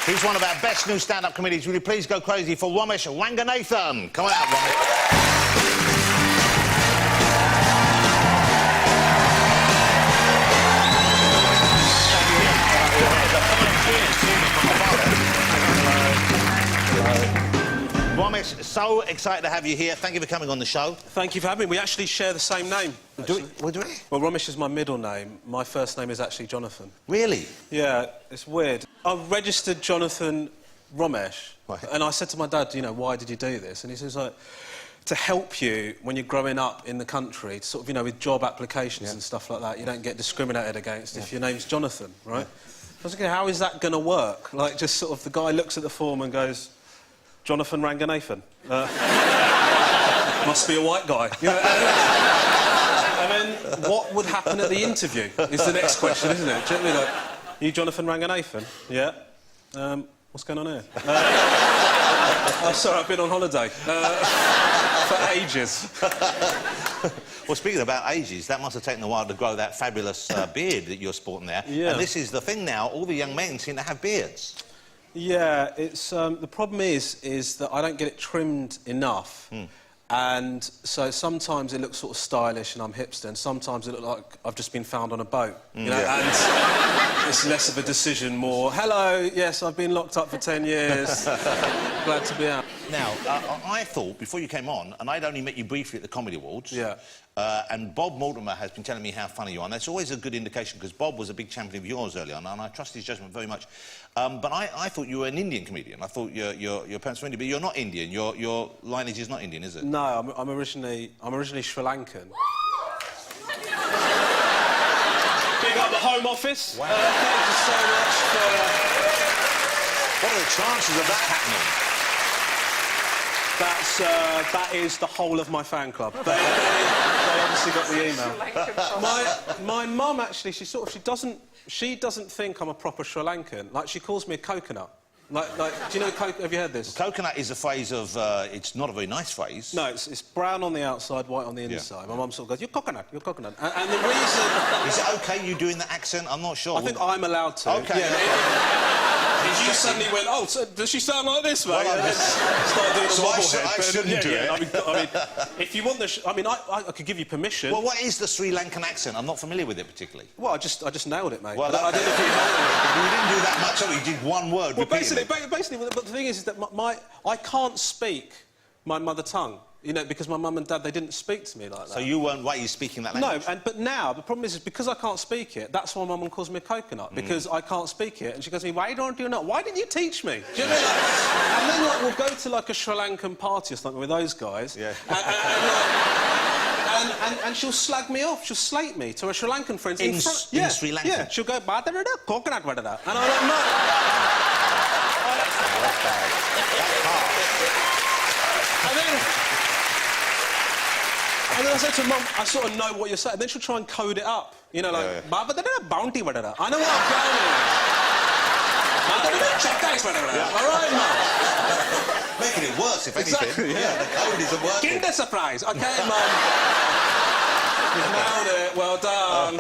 He's one of our best new stand-up comedians. Will you please go crazy for Ramesh Ranganathan? Come on out, Ramesh. Ramesh, so excited to have you here. Thank you for coming on the show. Thank you for having me. We actually share the same name. Do we? Well, Ramesh is my middle name. My first name is actually Jonathan. Really? Yeah, it's weird. I registered Jonathan Ramesh, Right. and I said to my dad, you know, why did you do this? And he says, like, to help you when you're growing up in the country, sort of, you know, with job applications and stuff like that, you don't get discriminated against if your name's Jonathan, right? I was thinking, how is that going to work? Like, just sort of the guy looks at the form and goes, Jonathan Ranganathan. Must be a white guy. You know, and then what would happen at the interview is the next question, isn't it? Gently like, you Jonathan Ranganathan? Yeah. What's going on here? Oh, sorry, I've been on holiday. For ages. Well, speaking about ages, that must have taken a while to grow that fabulous beard that you're sporting there. Yeah. And this is the thing now, all the young men seem to have beards. Yeah, it's the problem is that I don't get it trimmed enough, and so sometimes it looks sort of stylish and I'm hipster, and sometimes it looks like I've just been found on a boat, you know. Yeah. And it's less of a decision, more hello, yes, I've been locked up for 10 years, glad to be out. Now, I thought before you came on, and I'd only met you briefly at the Comedy Awards. Yeah. And Bob Mortimer has been telling me how funny you are, and that's always a good indication because Bob was a big champion of yours early on, and I trust his judgment very much. But I thought you were an Indian comedian. I thought your parents were Indian, but you're not Indian. Your lineage is not Indian, is it? No, I'm originally Sri Lankan. Big up the Home Office. Wow. Thank you so much for. What are the chances of that happening? That is the whole of my fan club. They obviously got the email. My mum actually, she doesn't think I'm a proper Sri Lankan. Like, she calls me a coconut. Like, do you know, have you heard this? Coconut is a phrase of, it's not a very nice phrase. No, it's brown on the outside, white on the inside. Yeah. My mum sort of goes, you're coconut. And the reason... Is it OK you doing the accent? I'm not sure. I think I'm allowed to. OK. Yeah, you suddenly went, oh, so does she sound like this, mate? Well, I shouldn't do it. I mean, if you want the... I mean, I could give you permission. Well, what is the Sri Lankan accent? I'm not familiar with it particularly. Well, I just nailed it, mate. Well, I don't know if you you didn't do that much of it. You did one word repeatedly. Basically, but the thing is that I can't speak my mother tongue, you know, because my mum and dad, they didn't speak to me like that. So you weren't raised speaking that language? No, but now, the problem is because I can't speak it, that's why my mum calls me a coconut, because I can't speak it, and she goes to me, why don't you know? Why didn't you teach me? Do you know what I mean? And then, like, we'll go to, like, a Sri Lankan party or something with those guys, yeah. and she'll slag me off, she'll slate me to a Sri Lankan friend. In Sri Lanka? Yeah, she'll go, coconut, and I'm like, no. That's bad. That's harsh. And then I said to Mum, I sort of know what you're saying. And then she'll try and code it up. You know, like, Baba, bounty, whatever. I know what I'm planning. All right, Mum. Making it worse, if anything. Exactly, yeah. The code isn't working. Kinder surprise. OK, Mum. You've nailed it. Well done.